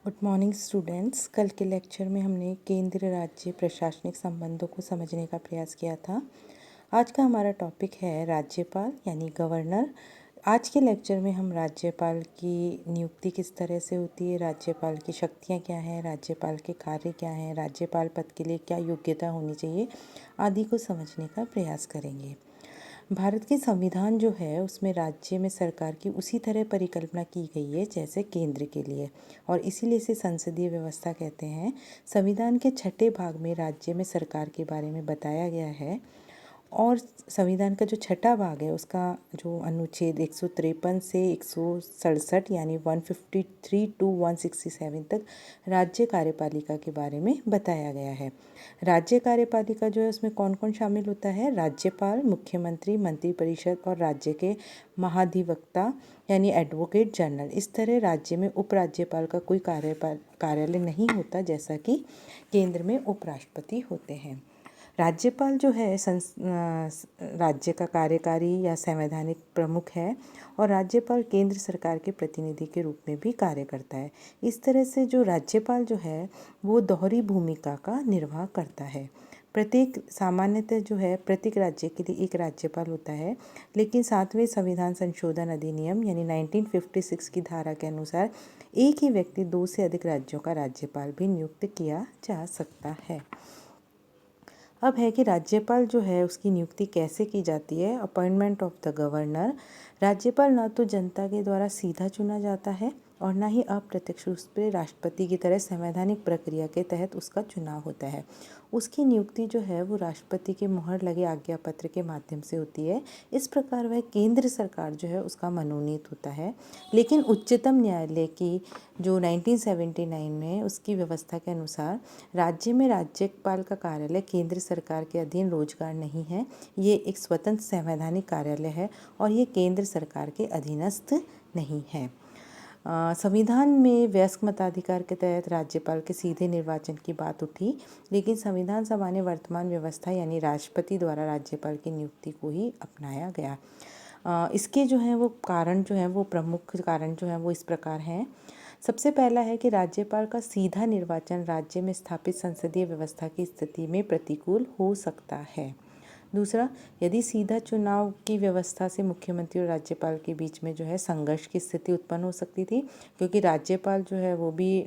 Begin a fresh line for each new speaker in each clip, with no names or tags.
Good morning students. कल के lecture में हमने केंद्र राज्य प्रशासनिक संबंधों को समझने का प्रयास किया था। आज का हमारा टॉपिक है राज्यपाल यानी गवर्नर। आज के लेक्चर में हम राज्यपाल की नियुक्ति किस तरह से होती है, राज्यपाल की शक्तियाँ क्या हैं, राज्यपाल के कार्य क्या हैं, राज्यपाल पद के लिए क्या योग्यता होनी चाहिए आदि को समझने का प्रयास करेंगे। भारत के संविधान जो है उसमें राज्य में सरकार की उसी तरह परिकल्पना की गई है जैसे केंद्र के लिए, और इसीलिए इसे संसदीय व्यवस्था कहते हैं। संविधान के छठे भाग में राज्य में सरकार के बारे में बताया गया है, और संविधान का जो छठा भाग है उसका जो अनुच्छेद 153 से 167 यानी 153 टू 167 तक राज्य कार्यपालिका के बारे में बताया गया है। राज्य कार्यपालिका जो है उसमें कौन कौन शामिल होता है? राज्यपाल, मुख्यमंत्री, मंत्रिपरिषद और राज्य के महाधिवक्ता यानी एडवोकेट जनरल। इस तरह राज्य में उपराज्यपाल का कोई कार्यालय नहीं होता, जैसा कि केंद्र में उपराष्ट्रपति होते हैं। राज्यपाल जो है राज्य का कार्यकारी या संवैधानिक प्रमुख है, और राज्यपाल केंद्र सरकार के प्रतिनिधि के रूप में भी कार्य करता है। इस तरह से जो राज्यपाल जो है वो दोहरी भूमिका का निर्वाह करता है। सामान्यतः जो है प्रत्येक राज्य के लिए एक राज्यपाल होता है, लेकिन 7वें संविधान संशोधन अधिनियम यानी 1956 की धारा के अनुसार एक ही व्यक्ति 2 से अधिक राज्यों का राज्यपाल भी नियुक्त किया जा सकता है। अब है कि राज्यपाल जो है उसकी नियुक्ति कैसे की जाती है। Appointment of the governor. राज्यपाल ना तो जनता के द्वारा सीधा चुना जाता है और ना ही अप्रत्यक्ष रूप से राष्ट्रपति की तरह संवैधानिक प्रक्रिया के तहत उसका चुनाव होता है। उसकी नियुक्ति जो है वो राष्ट्रपति के मुहर लगे आज्ञा पत्र के माध्यम से होती है। इस प्रकार वह केंद्र सरकार जो है उसका मनोनीत होता है। लेकिन उच्चतम न्यायालय की जो 1979 में उसकी व्यवस्था के अनुसार राज्य में राज्यपाल का कार्यालय केंद्र सरकार के अधीन रोजगार नहीं है। ये एक स्वतंत्र संवैधानिक कार्यालय है और ये केंद्र सरकार के अधीनस्थ नहीं है। संविधान में वयस्क मताधिकार के तहत राज्यपाल के सीधे निर्वाचन की बात उठी, लेकिन संविधान सभा ने वर्तमान व्यवस्था यानी राष्ट्रपति द्वारा राज्यपाल की नियुक्ति को ही अपनाया गया। इसके जो है वो कारण जो है वो प्रमुख कारण जो है वो इस प्रकार हैं। सबसे पहला है कि राज्यपाल का सीधा निर्वाचन राज्य में स्थापित संसदीय व्यवस्था की स्थिति में प्रतिकूल हो सकता है। दूसरा, यदि सीधा चुनाव की व्यवस्था से मुख्यमंत्री और राज्यपाल के बीच में जो है संघर्ष की स्थिति उत्पन्न हो सकती थी, क्योंकि राज्यपाल जो है वो भी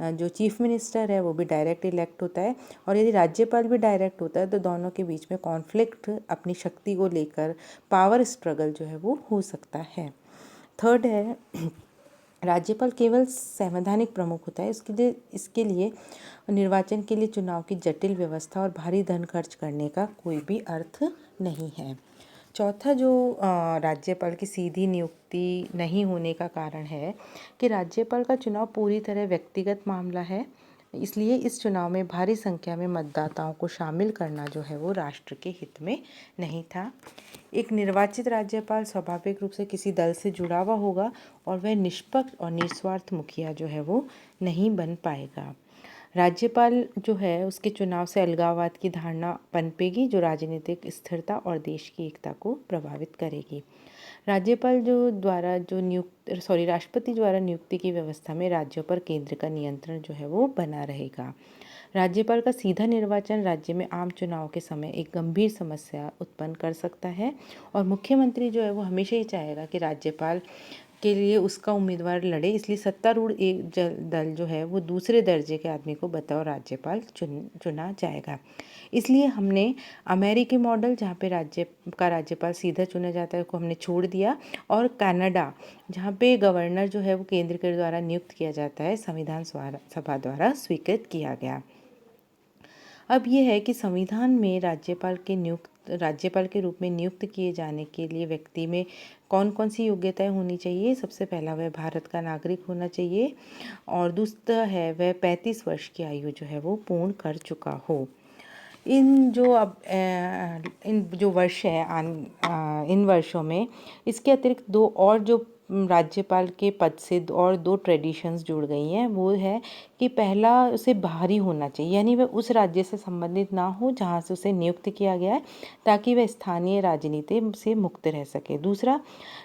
जो चीफ मिनिस्टर है वो भी डायरेक्ट इलेक्ट होता है, और यदि राज्यपाल भी डायरेक्ट होता है तो दोनों के बीच में कॉन्फ्लिक्ट अपनी शक्ति को लेकर पावर स्ट्रगल जो है वो हो सकता है। थर्ड है, राज्यपाल केवल संवैधानिक प्रमुख होता है। इसके लिए निर्वाचन के लिए चुनाव की जटिल व्यवस्था और भारी धन खर्च करने का कोई भी अर्थ नहीं है। चौथा जो राज्यपाल की सीधी नियुक्ति नहीं होने का कारण है कि राज्यपाल का चुनाव पूरी तरह व्यक्तिगत मामला है, इसलिए इस चुनाव में भारी संख्या में मतदाताओं को शामिल करना जो है वो राष्ट्र के हित में नहीं था। एक निर्वाचित राज्यपाल स्वाभाविक रूप से किसी दल से जुड़ा हुआ होगा और वह निष्पक्ष और निस्वार्थ मुखिया जो है वो नहीं बन पाएगा। राज्यपाल जो है उसके चुनाव से अलगाववाद की धारणा पनपेगी, जो राजनीतिक स्थिरता और देश की एकता को प्रभावित करेगी। राष्ट्रपति द्वारा नियुक्ति की व्यवस्था में राज्यों पर केंद्र का नियंत्रण जो है वो बना रहेगा। राज्यपाल का सीधा निर्वाचन राज्य में आम चुनाव के समय एक गंभीर समस्या उत्पन्न कर सकता है, और मुख्यमंत्री जो है वो हमेशा ही चाहेगा कि राज्यपाल के लिए उसका उम्मीदवार लड़े, इसलिए सत्तारूढ़ एक दल जो है वो दूसरे दर्जे के आदमी को बतौर राज्यपाल चुना जाएगा। इसलिए हमने अमेरिकी मॉडल जहाँ पे राज्यपाल सीधा चुना जाता है को हमने छोड़ दिया, और कनाडा जहाँ पे गवर्नर जो है वो केंद्र के द्वारा नियुक्त किया जाता है संविधान सभा द्वारा स्वीकृत किया गया। अब ये है कि संविधान में राज्यपाल के रूप में नियुक्त किए जाने के लिए व्यक्ति में कौन कौन सी योग्यताएं होनी चाहिए। सबसे पहला वह भारत का नागरिक होना चाहिए, और दूसरा है वह 35 वर्ष की आयु जो है वो पूर्ण कर चुका हो। इन जो वर्ष है इन वर्षों में इसके अतिरिक्त दो और जो राज्यपाल के पद से और दो ट्रेडिशंस जुड़ गई हैं। वो है कि पहला, उसे बाहरी होना चाहिए, यानी वह उस राज्य से संबंधित ना हो जहाँ से उसे नियुक्त किया गया है, ताकि वह स्थानीय राजनीति से मुक्त रह सके। दूसरा,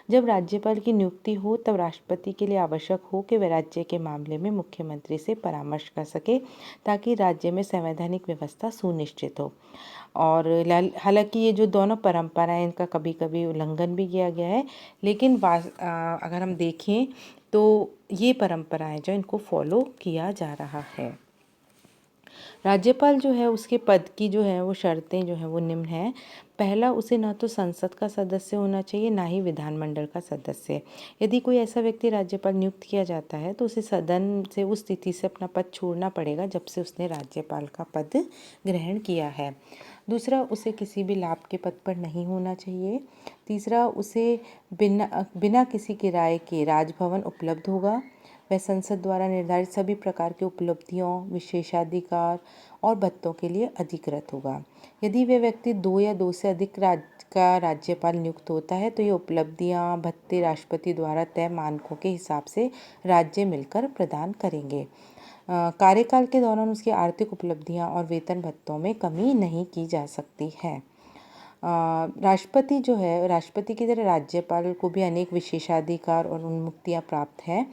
जब राज्यपाल की नियुक्ति हो तब राष्ट्रपति के लिए आवश्यक हो कि वह राज्य के मामले में मुख्यमंत्री से परामर्श कर सके, ताकि राज्य में संवैधानिक व्यवस्था सुनिश्चित हो। और हालांकि ये जो दोनों परंपराएं, इनका कभी कभी उल्लंघन भी किया गया है, लेकिन अगर हम देखें तो ये परंपराएं जो इनको फॉलो किया जा रहा है। राज्यपाल जो है उसके पद की जो है वो शर्तें जो है वो निम्न है। पहला, उसे ना तो संसद का सदस्य होना चाहिए, ना ही विधानमंडल का सदस्य। यदि कोई ऐसा व्यक्ति राज्यपाल नियुक्त किया जाता है तो उसे सदन से उस स्थिति से अपना पद छोड़ना पड़ेगा जब से उसने राज्यपाल का पद ग्रहण किया है। दूसरा, उसे किसी भी लाभ के पद पर नहीं होना चाहिए। तीसरा, उसे बिना किसी किराए के राजभवन उपलब्ध होगा। वह संसद द्वारा निर्धारित सभी प्रकार की उपलब्धियों, विशेषाधिकार और भत्तों के लिए अधिकृत होगा। यदि वह व्यक्ति 2 या 2 से अधिक राज्य का राज्यपाल नियुक्त होता है तो ये उपलब्धियां, भत्ते राष्ट्रपति द्वारा तय मानकों के हिसाब से राज्य मिलकर प्रदान करेंगे। कार्यकाल के दौरान उसकी आर्थिक उपलब्धियां और वेतन भत्तों में कमी नहीं की जा सकती है। राष्ट्रपति जो है, राष्ट्रपति की तरह राज्यपाल को भी अनेक विशेषाधिकार और उन्मुक्तियां प्राप्त हैं।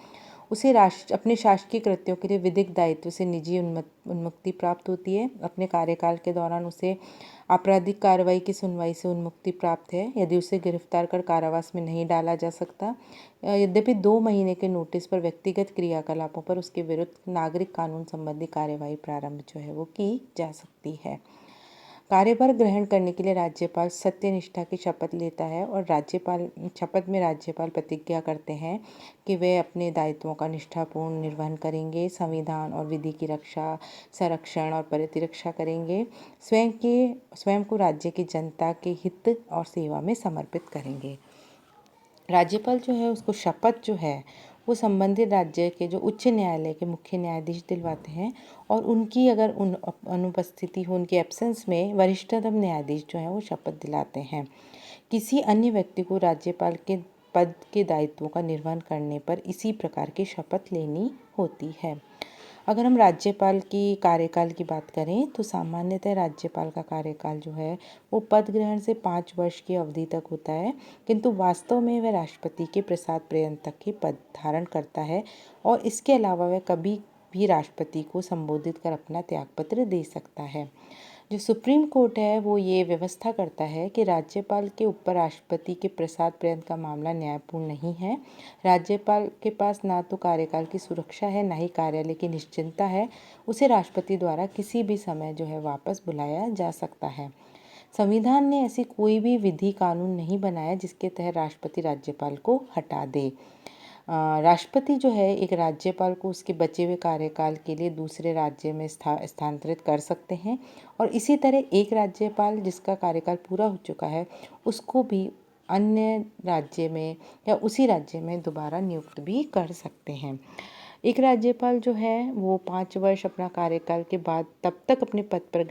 उसे अपने शासकीय कृत्यों के लिए विधिक दायित्व से निजी उन्मुक्ति प्राप्त होती है। अपने कार्यकाल के दौरान उसे आपराधिक कार्रवाई की सुनवाई से उन्मुक्ति प्राप्त है, यदि उसे गिरफ्तार कर कारावास में नहीं डाला जा सकता। यद्यपि 2 महीने के नोटिस पर व्यक्तिगत क्रियाकलापों पर उसके विरुद्ध नागरिक कानून संबंधी कार्यवाही प्रारंभ जो है वो की जा सकती है। कार्यभार ग्रहण करने के लिए राज्यपाल सत्यनिष्ठा की शपथ लेता है और शपथ में राज्यपाल प्रतिज्ञा करते हैं कि वे अपने दायित्वों का निष्ठापूर्ण निर्वहन करेंगे, संविधान और विधि की रक्षा, संरक्षण और प्रतिरक्षा करेंगे, स्वयं को राज्य की जनता के हित और सेवा में समर्पित करेंगे। राज्यपाल जो है उसको शपथ जो है वो संबंधित राज्य के जो उच्च न्यायालय के मुख्य न्यायाधीश दिलवाते हैं, और उनकी अगर अनुपस्थिति हो, उनके एब्सेंस में वरिष्ठतम न्यायाधीश जो है वो शपथ दिलाते हैं। किसी अन्य व्यक्ति को राज्यपाल के पद के दायित्वों का निर्वहन करने पर इसी प्रकार की शपथ लेनी होती है। अगर हम राज्यपाल की कार्यकाल की बात करें तो सामान्यतः राज्यपाल का कार्यकाल जो है वो पद ग्रहण से 5 वर्ष की अवधि तक होता है, किंतु वास्तव में वह राष्ट्रपति के प्रसाद पर्यंत तक की पद धारण करता है, और इसके अलावा वह कभी भी राष्ट्रपति को संबोधित कर अपना त्यागपत्र दे सकता है। जो सुप्रीम कोर्ट है वो ये व्यवस्था करता है कि राज्यपाल के ऊपर राष्ट्रपति के प्रसाद पर्यंत का मामला न्यायपूर्ण नहीं है। राज्यपाल के पास ना तो कार्यकाल की सुरक्षा है, ना ही कार्यालय की निश्चिंतता है। उसे राष्ट्रपति द्वारा किसी भी समय जो है वापस बुलाया जा सकता है। संविधान ने ऐसी कोई भी विधि कानून नहीं बनाया जिसके तहत राष्ट्रपति राज्यपाल को हटा दे। राष्ट्रपति जो है एक राज्यपाल को उसके बचे हुए कार्यकाल के लिए दूसरे राज्य में स्थानांतरित कर सकते हैं, और इसी तरह एक राज्यपाल जिसका कार्यकाल पूरा हो चुका है उसको भी अन्य राज्य में या उसी राज्य में दोबारा नियुक्त भी कर सकते हैं। एक राज्यपाल जो है वो 5 वर्ष अपना कार्यकाल के बाद तब तक अपने पद पर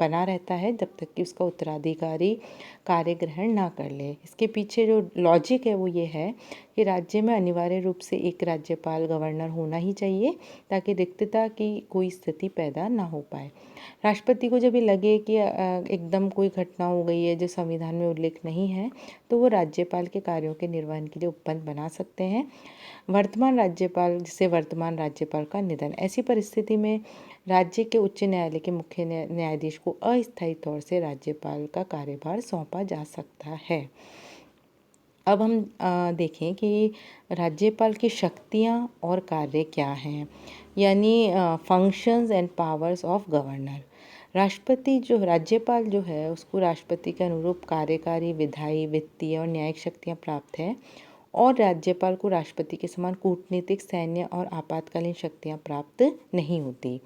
बना रहता है जब तक कि उसका उत्तराधिकारी कार्य ग्रहण ना कर ले। इसके पीछे जो लॉजिक है वो ये है कि राज्य में अनिवार्य रूप से एक राज्यपाल गवर्नर होना ही चाहिए, ताकि रिक्तता की कोई स्थिति पैदा ना हो पाए। राष्ट्रपति को जब ये लगे कि एकदम कोई घटना हो गई है जो संविधान में उल्लेख नहीं है, तो वो राज्यपाल के कार्यों के निर्वहन के लिए उपबंध बना सकते हैं। वर्तमान राज्यपाल, जिसे वर्तमान राज्यपाल का निधन, ऐसी परिस्थिति में राज्य के उच्च न्यायालय के मुख्य न्यायाधीश को अस्थायी तौर से राज्यपाल का कार्यभार सौंपा जा सकता है। अब हम देखें कि राज्यपाल की शक्तियाँ और कार्य क्या हैं, यानी functions and powers of governor. राज्यपाल जो है उसको राष्ट्रपति के अनुरूप कार्यकारी, विधायी, वित्तीय और न्यायिक शक्तियाँ प्राप्त हैं, और राज्यपाल को राष्ट्रपति के समान कूटनीतिक, सैन्य और आपातकालीन शक्तियाँ प्राप्त नहीं होती।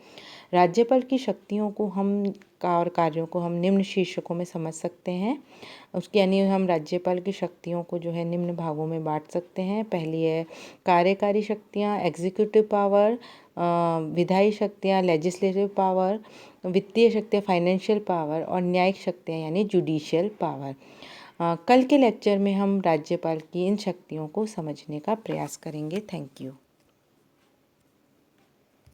राज्यपाल की शक्तियों को और कार्यों को हम निम्न शीर्षकों में समझ सकते हैं। उसके यानी हम राज्यपाल की शक्तियों को जो है निम्न भागों में बांट सकते हैं। पहली है कार्यकारी शक्तियाँ, एग्जीक्यूटिव पावर, विधायी शक्तियाँ, लेजिस्लेटिव पावर, वित्तीय शक्तियाँ, फाइनेंशियल पावर, और न्यायिक शक्तियाँ यानी जुडिशियल पावर। कल के लेक्चर में हम राज्यपाल की इन शक्तियों को समझने का प्रयास करेंगे। Thank you.